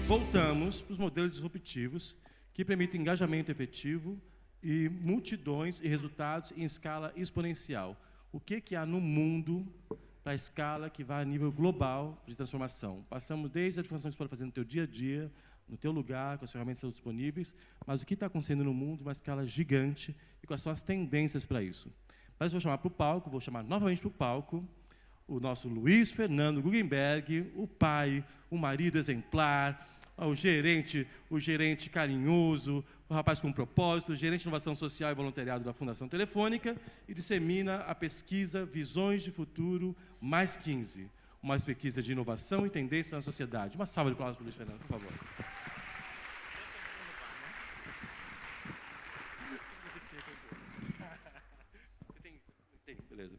Voltamos para os modelos disruptivos que permitem engajamento efetivo e multidões e resultados em escala exponencial. O que há no mundo para a escala que vai a nível global de transformação? Passamos desde a transformação que você pode fazer no teu dia a dia, no teu lugar, com as ferramentas que estão disponíveis, mas o que está acontecendo no mundo, uma escala gigante, e quais são as tendências para isso. Mas eu vou chamar para o palco, vou chamar novamente para o palco, o nosso Luiz Fernando Guggenberg, o pai, o marido exemplar, o gerente carinhoso, o rapaz com propósito, o gerente de inovação social e voluntariado da Fundação Telefônica, e dissemina a pesquisa Visões de Futuro mais 15, uma pesquisa de inovação e tendência na sociedade. Uma salva de palmas para o Luiz Fernando, por favor. Beleza.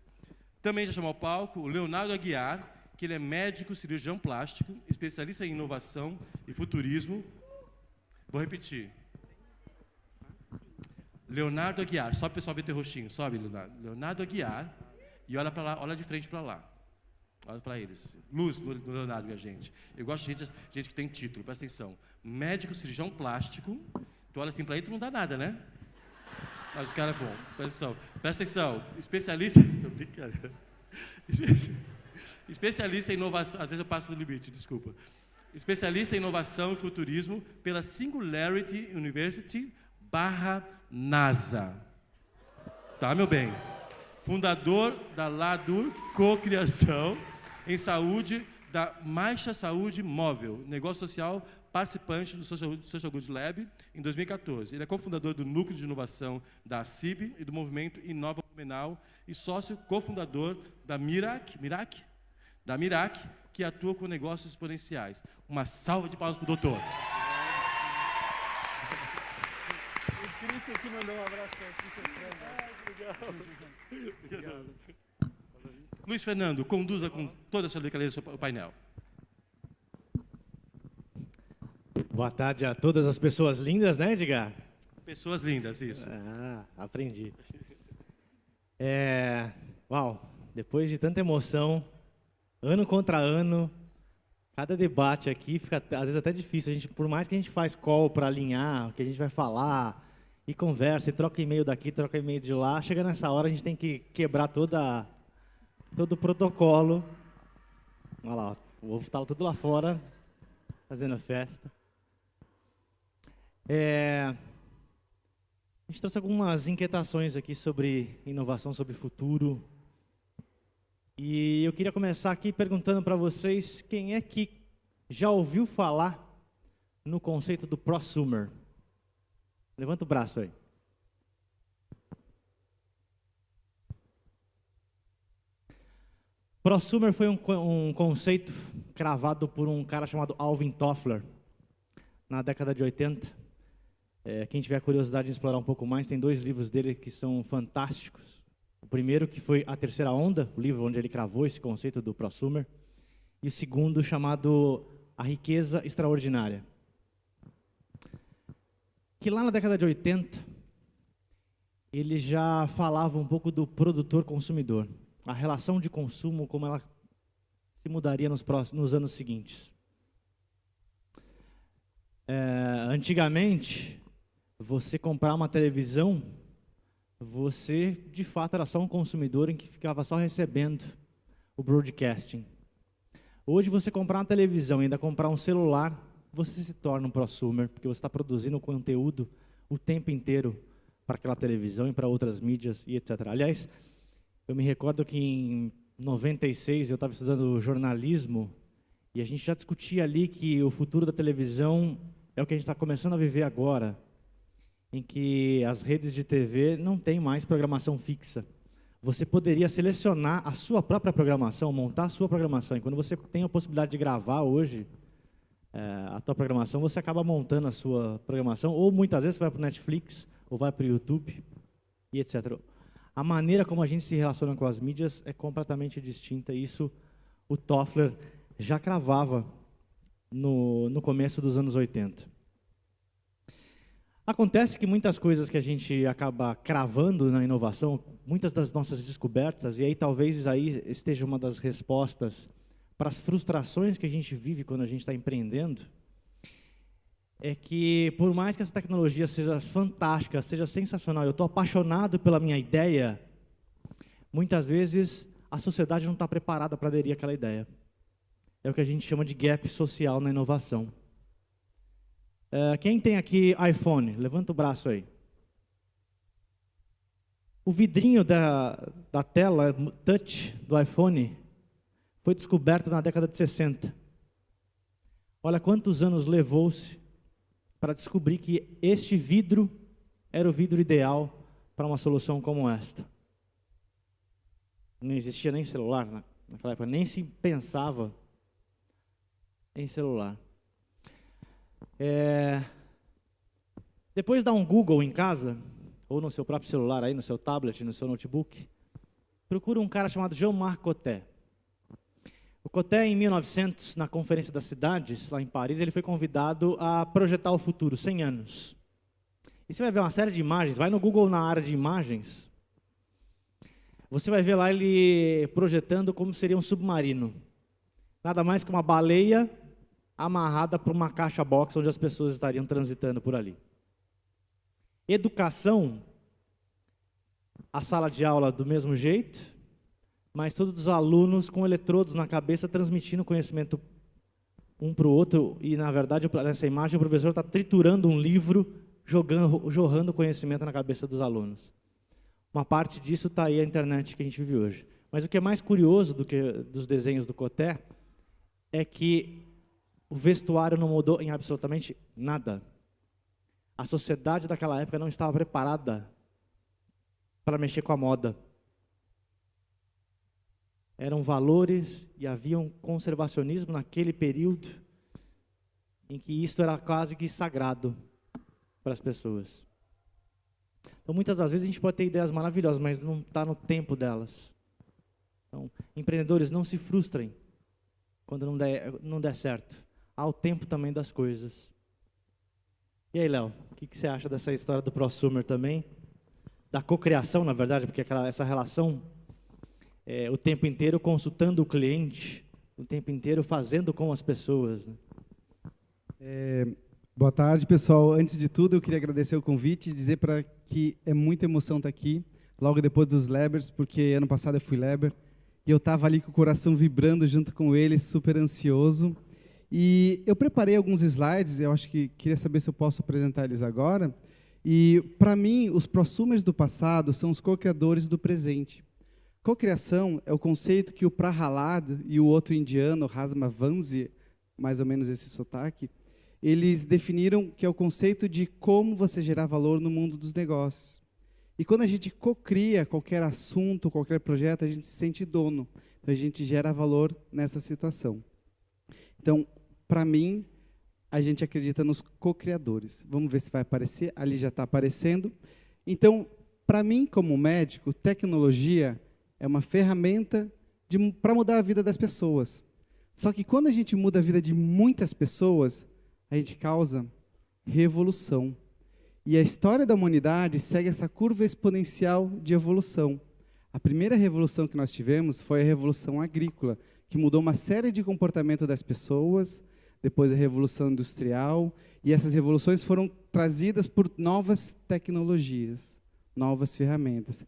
Também já chamou ao palco o Leonardo Aguiar, que ele é médico cirurgião plástico, especialista em inovação e futurismo. Vou repetir. Leonardo Aguiar, sobe o pessoal ver teu rostinho, sobe, Leonardo. Leonardo Aguiar, e olha para lá, olha de frente para lá. Olha para eles. Luz no Leonardo, minha gente. Eu gosto de gente que tem título, presta atenção. Médico cirurgião plástico, tu olha assim para ele, tu não dá nada, né? Mas o cara é bom. Presta atenção. Especialista. Tô brincando. Especialista em inovação. Às vezes eu passo do limite, desculpa. Especialista em inovação e futurismo pela Singularity University /NASA. Tá, meu bem? Fundador da Ladur Cocriação em Saúde, da Marcha Saúde Móvel, negócio social participante do Social Good Lab em 2014. Ele é cofundador do Núcleo de Inovação da CIB e do Movimento Inova Blumenau e sócio cofundador da Mirac, que atua com negócios exponenciais. Uma salva de palmas para o doutor. O Cris aqui mandou um abraço para o Obrigado. Luiz Fernando, conduza com toda a sua delicadeza o painel. Boa tarde a todas as pessoas lindas, né, Edgar? Pessoas lindas, isso. Aprendi. Uau, depois de tanta emoção, ano contra ano, cada debate aqui fica às vezes até difícil. Por mais que a gente faz call para alinhar o que a gente vai falar, e conversa, e troca e-mail daqui, troca e-mail de lá, chega nessa hora a gente tem que quebrar todo o protocolo. Olha lá, o ovo está tudo lá fora, fazendo festa. A gente trouxe algumas inquietações aqui sobre inovação, sobre futuro. E eu queria começar aqui perguntando para vocês quem é que já ouviu falar no conceito do prosumer. Levanta o braço aí. Prosumer foi um conceito cravado por um cara chamado Alvin Toffler na década de 80. Quem tiver curiosidade de explorar um pouco mais, tem 2 livros dele que são fantásticos. O primeiro, que foi A Terceira Onda, o livro onde ele cravou esse conceito do prosumer. E o segundo, chamado A Riqueza Extraordinária. Que lá na década de 80, ele já falava um pouco do produtor-consumidor. A relação de consumo, como ela se mudaria nos anos seguintes. Antigamente, você comprar uma televisão, você de fato era só um consumidor em que ficava só recebendo o broadcasting. Hoje, você comprar uma televisão e ainda comprar um celular, você se torna um prosumer, porque você está produzindo conteúdo o tempo inteiro para aquela televisão e para outras mídias e etc. Aliás, eu me recordo que em 96 eu estava estudando jornalismo e a gente já discutia ali que o futuro da televisão é o que a gente está começando a viver agora, em que as redes de TV não têm mais programação fixa. Você poderia selecionar a sua própria programação, montar a sua programação. E quando você tem a possibilidade de gravar hoje a tua programação, você acaba montando a sua programação, ou muitas vezes você vai para o Netflix, ou vai para o YouTube, e etc. A maneira como a gente se relaciona com as mídias é completamente distinta. Isso o Toffler já cravava no começo dos anos 80. Acontece que muitas coisas que a gente acaba cravando na inovação, muitas das nossas descobertas, e aí talvez aí esteja uma das respostas para as frustrações que a gente vive quando a gente está empreendendo, é que, por mais que essa tecnologia seja fantástica, seja sensacional, eu estou apaixonado pela minha ideia, muitas vezes a sociedade não está preparada para aderir àquela ideia. É o que a gente chama de gap social na inovação. Quem tem aqui iPhone? Levanta o braço aí. O vidrinho da tela touch do iPhone foi descoberto na década de 60. Olha quantos anos levou-se para descobrir que este vidro era o vidro ideal para uma solução como esta. Não existia nem celular naquela época, nem se pensava em celular. Depois dá um Google em casa, ou no seu próprio celular, aí, no seu tablet, no seu notebook, procura um cara chamado Jean-Marc Cotet. O Cotet, em 1900, na Conferência das Cidades, lá em Paris, ele foi convidado a projetar o futuro, 100 anos. E você vai ver uma série de imagens, vai no Google na área de imagens, você vai ver lá ele projetando como seria um submarino. Nada mais que uma baleia amarrada por uma caixa box onde as pessoas estariam transitando por ali. Educação, a sala de aula do mesmo jeito, mas todos os alunos com eletrodos na cabeça transmitindo conhecimento um para o outro, e na verdade nessa imagem o professor está triturando um livro, jorrando conhecimento na cabeça dos alunos. Uma parte disso está aí a internet que a gente vive hoje. Mas o que é mais curioso do que dos desenhos do Cotet é que o vestuário não mudou em absolutamente nada. A sociedade daquela época não estava preparada para mexer com a moda. Eram valores e havia um conservacionismo naquele período em que isso era quase que sagrado para as pessoas. Então, muitas das vezes a gente pode ter ideias maravilhosas, mas não está no tempo delas. Então, empreendedores, não se frustrem quando não der certo. Há o tempo também das coisas. E aí, Léo, o que você acha dessa história do prosumer também? Da cocriação, na verdade, porque essa relação, o tempo inteiro consultando o cliente, o tempo inteiro fazendo com as pessoas. Né? Boa tarde, pessoal. Antes de tudo, eu queria agradecer o convite e dizer que é muita emoção estar aqui, logo depois dos Lebers, porque ano passado eu fui Leber, e eu estava ali com o coração vibrando junto com eles, super ansioso. E eu preparei alguns slides, eu acho que queria saber se eu posso apresentar eles agora. E, para mim, os prosumers do passado são os co-criadores do presente. Cocriação é o conceito que o Prahalad e o outro indiano, Rasma Vanzi, mais ou menos esse sotaque, eles definiram que é o conceito de como você gerar valor no mundo dos negócios. E quando a gente cocria qualquer assunto, qualquer projeto, a gente se sente dono. Então, a gente gera valor nessa situação. Então, para mim, a gente acredita nos co-criadores. Vamos ver se vai aparecer. Ali já está aparecendo. Então, para mim, como médico, tecnologia é uma ferramenta para mudar a vida das pessoas. Só que quando a gente muda a vida de muitas pessoas, a gente causa revolução. E a história da humanidade segue essa curva exponencial de evolução. A primeira revolução que nós tivemos foi a Revolução Agrícola, que mudou uma série de comportamento das pessoas, depois a Revolução Industrial, e essas revoluções foram trazidas por novas tecnologias, novas ferramentas.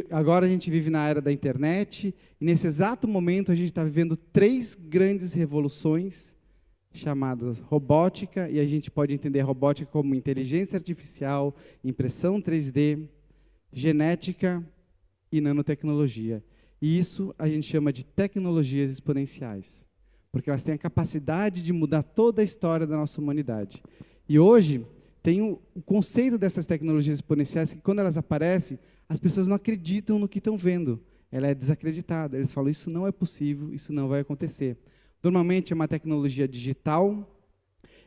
Agora a gente vive na era da internet, e nesse exato momento a gente está vivendo 3 grandes revoluções, chamadas robótica, e a gente pode entender a robótica como inteligência artificial, impressão 3D, genética e nanotecnologia. E isso a gente chama de tecnologias exponenciais, porque elas têm a capacidade de mudar toda a história da nossa humanidade. E hoje tem o conceito dessas tecnologias exponenciais que, quando elas aparecem, as pessoas não acreditam no que estão vendo. Ela é desacreditada. Eles falam, isso não é possível, isso não vai acontecer. Normalmente é uma tecnologia digital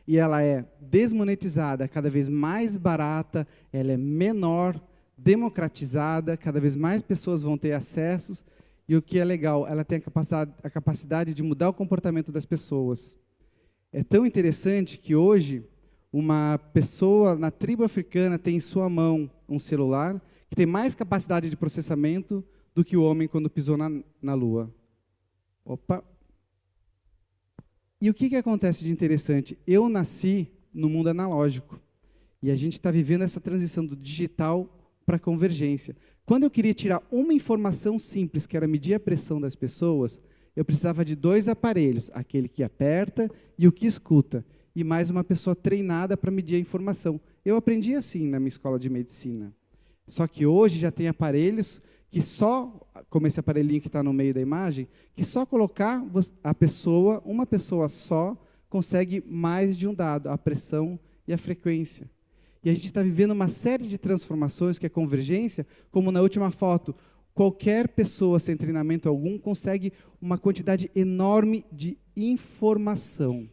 e ela é desmonetizada, cada vez mais barata, ela é menor, democratizada, cada vez mais pessoas vão ter acessos. E o que é legal, ela tem a capacidade de mudar o comportamento das pessoas. É tão interessante que hoje, uma pessoa na tribo africana tem em sua mão um celular que tem mais capacidade de processamento do que o homem quando pisou na Lua. Opa! E o que acontece de interessante? Eu nasci no mundo analógico. E a gente está vivendo essa transição do digital para a convergência. Quando eu queria tirar uma informação simples, que era medir a pressão das pessoas, eu precisava de 2 aparelhos, aquele que aperta e o que escuta, e mais uma pessoa treinada para medir a informação. Eu aprendi assim na minha escola de medicina. Só que hoje já tem aparelhos que só, como esse aparelhinho que está no meio da imagem, que só colocar a pessoa, uma pessoa só, consegue mais de um dado, a pressão e a frequência. E a gente está vivendo uma série de transformações, que é convergência, como na última foto. Qualquer pessoa sem treinamento algum consegue uma quantidade enorme de informação.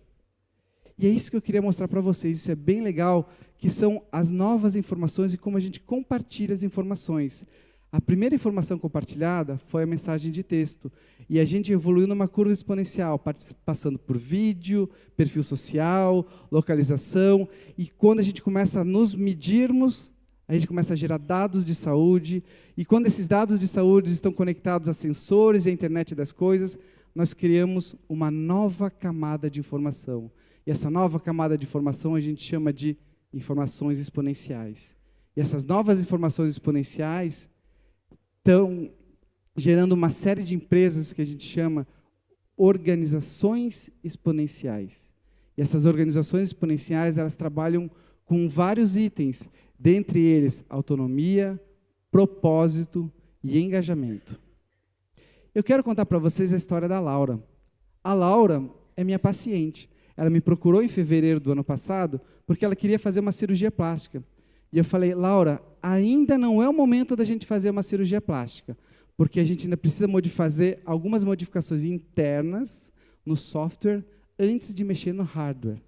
E é isso que eu queria mostrar para vocês. Isso é bem legal, que são as novas informações e como a gente compartilha as informações. A primeira informação compartilhada foi a mensagem de texto. E a gente evoluiu numa curva exponencial, passando por vídeo, perfil social, localização. E quando a gente começa a nos medirmos, a gente começa a gerar dados de saúde. E quando esses dados de saúde estão conectados a sensores e a internet das coisas, nós criamos uma nova camada de informação. E essa nova camada de informação a gente chama de informações exponenciais. E essas novas informações exponenciais estão gerando uma série de empresas que a gente chama organizações exponenciais. E essas organizações exponenciais, elas trabalham com vários itens, dentre eles autonomia, propósito e engajamento. Eu quero contar para vocês a história da Laura. A Laura é minha paciente. Ela me procurou em fevereiro do ano passado porque ela queria fazer uma cirurgia plástica. E eu falei, Laura, ainda não é o momento da gente fazer uma cirurgia plástica, porque a gente ainda precisa fazer algumas modificações internas no software antes de mexer no hardware.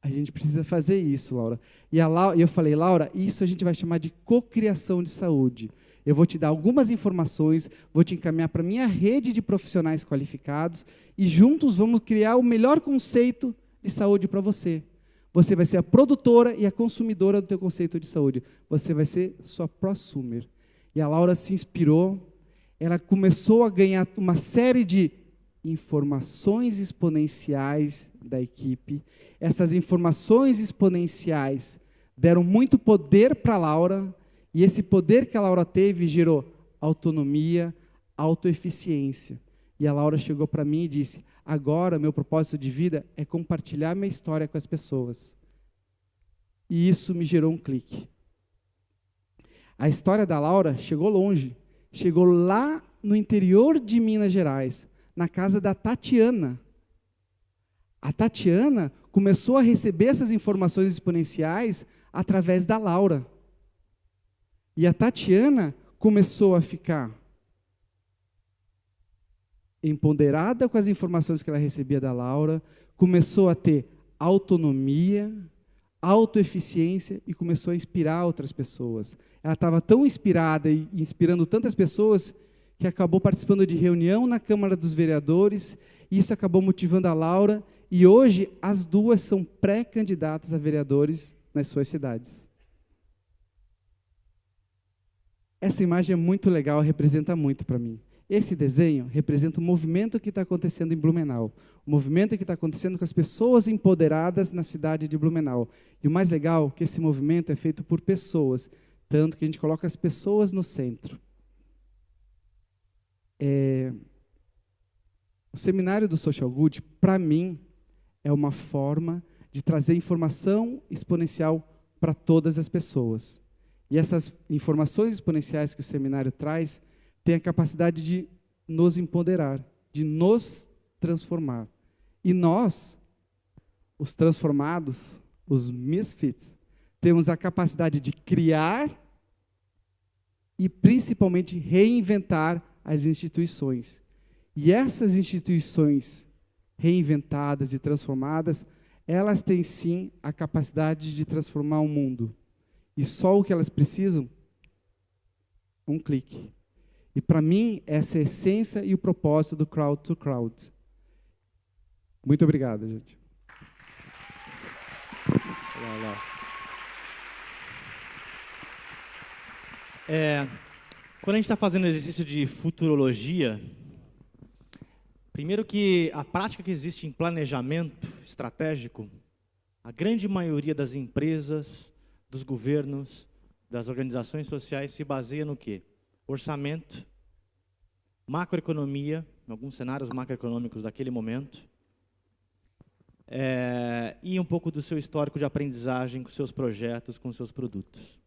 A gente precisa fazer isso, Laura. E eu falei, Laura, isso a gente vai chamar de cocriação de saúde. Eu vou te dar algumas informações, vou te encaminhar para a minha rede de profissionais qualificados e juntos vamos criar o melhor conceito de saúde para você. Você vai ser a produtora e a consumidora do teu conceito de saúde. Você vai ser sua prosumer. E a Laura se inspirou, ela começou a ganhar uma série de informações exponenciais da equipe. Essas informações exponenciais deram muito poder para a Laura, e esse poder que a Laura teve gerou autonomia, autoeficiência. E a Laura chegou para mim e disse, agora meu propósito de vida é compartilhar minha história com as pessoas. E isso me gerou um clique. A história da Laura chegou longe. Chegou lá no interior de Minas Gerais, na casa da Tatiana. A Tatiana começou a receber essas informações exponenciais através da Laura. E a Tatiana começou a ficar empoderada com as informações que ela recebia da Laura, começou a ter autonomia, autoeficiência e começou a inspirar outras pessoas. Ela estava tão inspirada e inspirando tantas pessoas que acabou participando de reunião na Câmara dos Vereadores, e isso acabou motivando a Laura, e hoje as duas são pré-candidatas a vereadores nas suas cidades. Essa imagem é muito legal, representa muito para mim. Esse desenho representa o movimento que está acontecendo em Blumenau, o movimento que está acontecendo com as pessoas empoderadas na cidade de Blumenau. E o mais legal é que esse movimento é feito por pessoas, tanto que a gente coloca as pessoas no centro. O seminário do Social Good, para mim, é uma forma de trazer informação exponencial para todas as pessoas. E essas informações exponenciais que o seminário traz têm a capacidade de nos empoderar, de nos transformar. E nós, os transformados, os misfits, temos a capacidade de criar e, principalmente, reinventar as instituições. E essas instituições reinventadas e transformadas, elas têm, sim, a capacidade de transformar o mundo. E só o que elas precisam? Um clique. E, para mim, essa é a essência e o propósito do Crowd to Crowd. Muito obrigado, gente. Quando a gente está fazendo exercício de futurologia, primeiro que a prática que existe em planejamento estratégico A grande maioria das empresas, dos governos, das organizações sociais se baseia no quê? Orçamento, macroeconomia, em alguns cenários macroeconômicos daquele momento, e um pouco do seu histórico de aprendizagem com seus projetos, com seus produtos.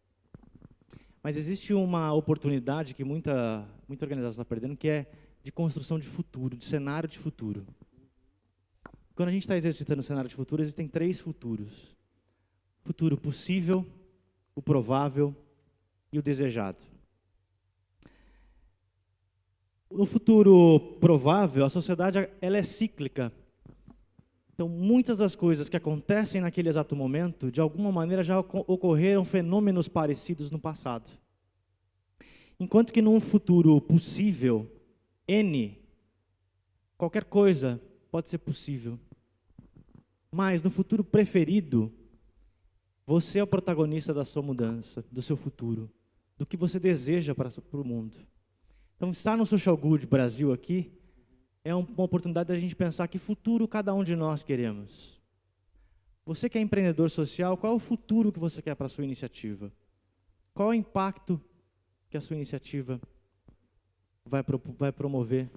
Mas existe uma oportunidade que muita organização está perdendo, que é de construção de futuro, de cenário de futuro. Quando a gente está exercitando o cenário de futuro, existem 3 futuros. O futuro possível, o provável e o desejado. No futuro provável, a sociedade ela é cíclica. Então, muitas das coisas que acontecem naquele exato momento, de alguma maneira já ocorreram fenômenos parecidos no passado. Enquanto que num futuro possível, qualquer coisa pode ser possível. Mas no futuro preferido, você é o protagonista da sua mudança, do seu futuro, do que você deseja para o mundo. Então, estar no Social Good Brasil aqui é uma oportunidade da gente pensar que futuro cada um de nós queremos. Você que é empreendedor social, qual é o futuro que você quer para a sua iniciativa? Qual é o impacto que a sua iniciativa vai promover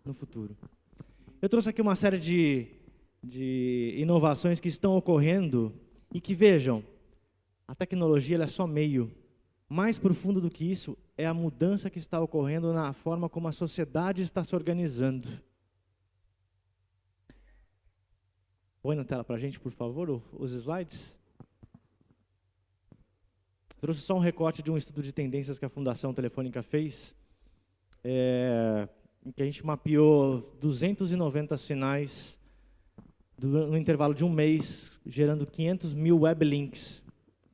no futuro? Eu trouxe aqui uma série de inovações que estão ocorrendo e que, vejam, a tecnologia ela é só meio. Mais profundo do que isso é a mudança que está ocorrendo na forma como a sociedade está se organizando. Põe na tela para a gente, por favor, os slides. Trouxe só um recorte de um estudo de tendências que a Fundação Telefônica fez, em que a gente mapeou 290 sinais no intervalo de um mês, gerando 500 mil weblinks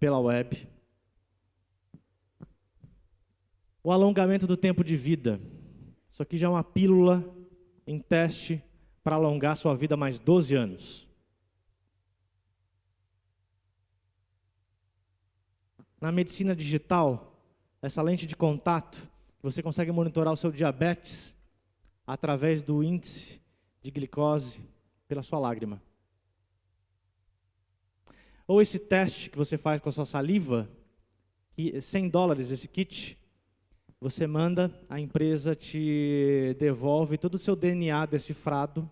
pela web. O alongamento do tempo de vida. Isso aqui já é uma pílula em teste para alongar sua vida mais 12 anos. Na medicina digital, essa lente de contato, você consegue monitorar o seu diabetes através do índice de glicose pela sua lágrima. Ou esse teste que você faz com a sua saliva, que $100 esse kit, você manda, a empresa te devolve todo o seu DNA decifrado,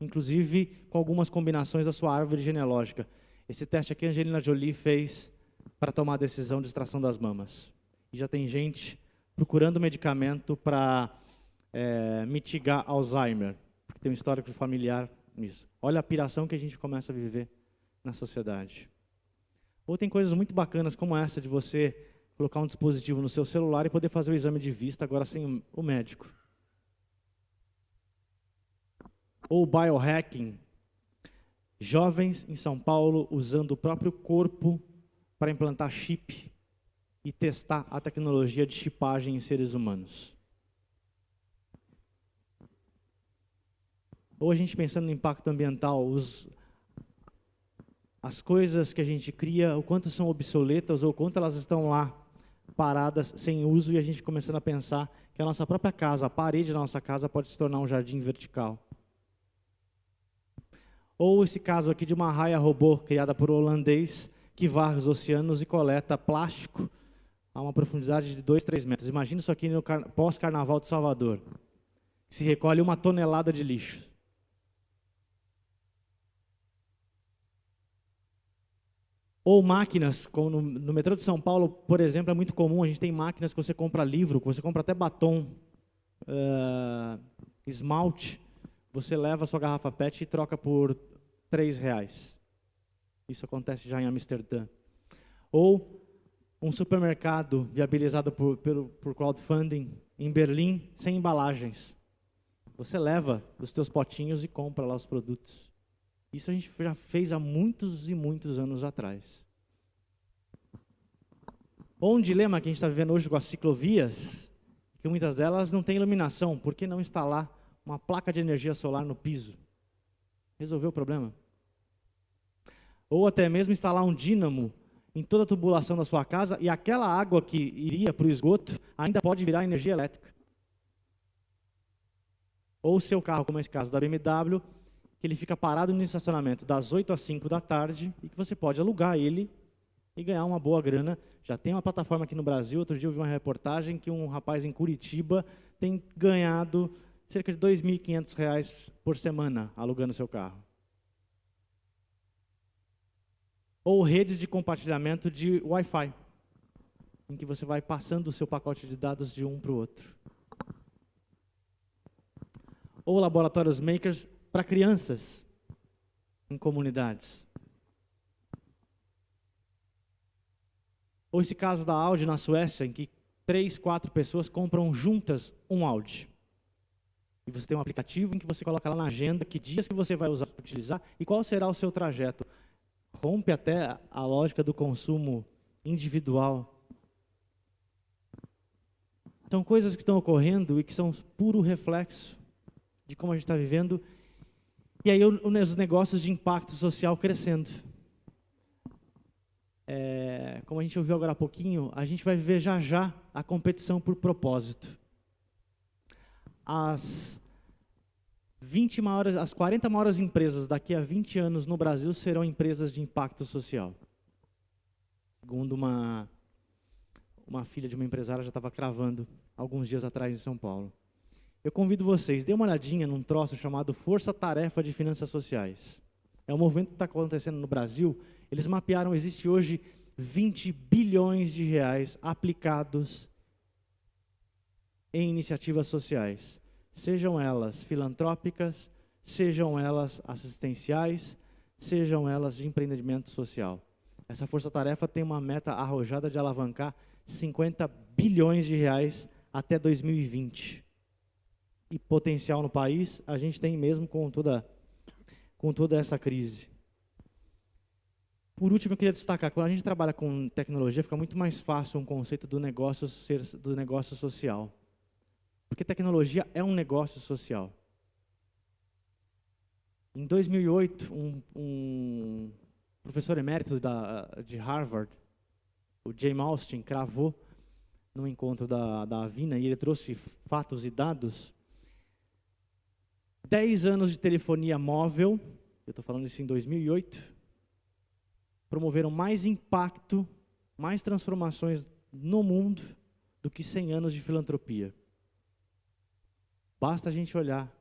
inclusive com algumas combinações da sua árvore genealógica. Esse teste aqui a Angelina Jolie fez para tomar a decisão de extração das mamas. E já tem gente procurando medicamento para mitigar Alzheimer, porque tem um histórico familiar nisso. Olha a piração que a gente começa a viver na sociedade. Ou tem coisas muito bacanas como essa de você colocar um dispositivo no seu celular e poder fazer o exame de vista agora sem o médico. Ou biohacking. Jovens em São Paulo usando o próprio corpo para implantar chip e testar a tecnologia de chipagem em seres humanos. Ou a gente pensando no impacto ambiental, as coisas que a gente cria, o quanto são obsoletas ou o quanto elas estão lá paradas, sem uso, e a gente começando a pensar que a nossa própria casa, a parede da nossa casa pode se tornar um jardim vertical. Ou esse caso aqui de uma raia robô criada por um holandês que varre os oceanos e coleta plástico a uma profundidade de 2, 3 metros. Imagina isso aqui no pós-carnaval de Salvador. Se recolhe 1 tonelada de lixo. Ou máquinas, como no metrô de São Paulo, por exemplo, é muito comum, a gente tem máquinas que você compra livro, que você compra até batom, esmalte, você leva a sua garrafa PET e troca por R$3. Isso acontece já em Amsterdã. Ou um supermercado viabilizado por crowdfunding em Berlim, sem embalagens. Você leva os teus potinhos e compra lá os produtos. Isso a gente já fez há muitos e muitos anos atrás. Ou um dilema que a gente está vivendo hoje com as ciclovias, que muitas delas não têm iluminação. Por que não instalar uma placa de energia solar no piso? Resolveu o problema. Ou até mesmo instalar um dínamo em toda a tubulação da sua casa e aquela água que iria para o esgoto ainda pode virar energia elétrica. Ou o seu carro, como esse caso da BMW, que ele fica parado no estacionamento das 8 às 5 da tarde e que você pode alugar ele e ganhar uma boa grana. Já tem uma plataforma aqui no Brasil. Outro dia eu vi uma reportagem que um rapaz em Curitiba tem ganhado cerca de R$ 2.500 por semana alugando seu carro. Ou redes de compartilhamento de Wi-Fi, em que você vai passando o seu pacote de dados de um para o outro. Ou laboratórios makers para crianças em comunidades. Ou esse caso da Audi na Suécia, em que 3, 4 pessoas compram juntas um Audi. E você tem um aplicativo em que você coloca lá na agenda que dias que você vai utilizar e qual será o seu trajeto. Rompe até a lógica do consumo individual. São coisas que estão ocorrendo e que são puro reflexo de como a gente está vivendo. E aí os negócios de impacto social crescendo. Como a gente ouviu agora há pouquinho, a gente vai viver já já a competição por propósito. As 40 maiores empresas daqui a 20 anos no Brasil serão empresas de impacto social. Segundo uma filha de uma empresária já estava cravando alguns dias atrás em São Paulo. Eu convido vocês, dê uma olhadinha num troço chamado Força Tarefa de Finanças Sociais. É um movimento que está acontecendo no Brasil. Eles mapearam, existe hoje 20 bilhões de reais aplicados em iniciativas sociais. Sejam elas filantrópicas, sejam elas assistenciais, sejam elas de empreendimento social. Essa força-tarefa tem uma meta arrojada de alavancar 50 bilhões de reais até 2020. E potencial no país a gente tem mesmo com toda essa crise. Por último, eu queria destacar, quando a gente trabalha com tecnologia, fica muito mais fácil um conceito do negócio social. Porque tecnologia é um negócio social. Em 2008, um professor emérito de Harvard, o James Austin, cravou no encontro da Avina, e ele trouxe fatos e dados. 10 anos de telefonia móvel, eu estou falando isso em 2008, promoveram mais impacto, mais transformações no mundo do que 100 anos de filantropia. Basta a gente olhar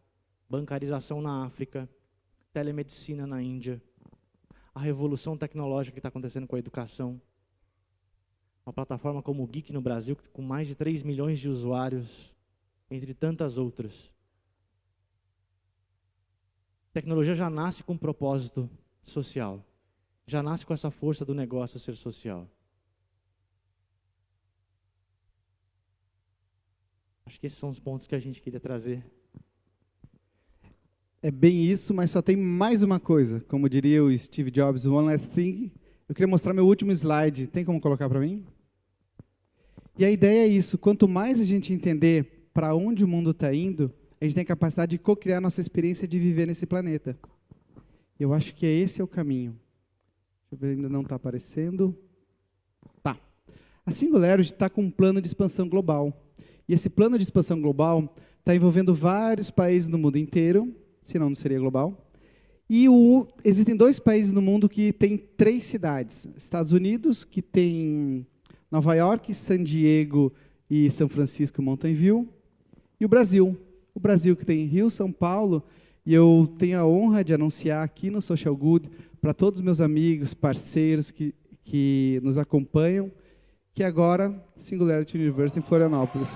bancarização na África, telemedicina na Índia, a revolução tecnológica que está acontecendo com a educação, uma plataforma como o Geek no Brasil, com mais de 3 milhões de usuários, entre tantas outras. Tecnologia já nasce com um propósito social, já nasce com essa força do negócio ser social. Acho que esses são os pontos que a gente queria trazer. É bem isso, mas só tem mais uma coisa. Como diria o Steve Jobs, one last thing. Eu queria mostrar meu último slide. Tem como colocar para mim? E a ideia é isso. Quanto mais a gente entender para onde o mundo está indo, a gente tem a capacidade de co-criar nossa experiência de viver nesse planeta. Eu acho que esse é o caminho. Deixa eu ver, ainda não está aparecendo. Tá. A Singularity está com um plano de expansão global. E esse plano de expansão global está envolvendo vários países no mundo inteiro, senão não seria global. E existem 2 países no mundo que têm 3 cidades. Estados Unidos, que tem Nova York, San Diego e São Francisco, Mountain View. E o Brasil. O Brasil que tem Rio, São Paulo. E eu tenho a honra de anunciar aqui no Social Good, para todos os meus amigos, parceiros que nos acompanham, que agora, Singularity University em Florianópolis.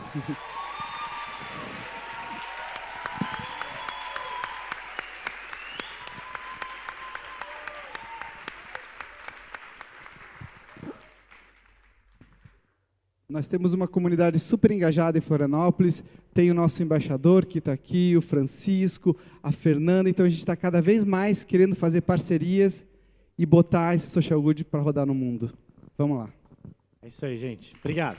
Nós temos uma comunidade super engajada em Florianópolis, tem o nosso embaixador que está aqui, o Francisco, a Fernanda, então a gente está cada vez mais querendo fazer parcerias e botar esse Social Good para rodar no mundo. Vamos lá. É isso aí, gente. Obrigado.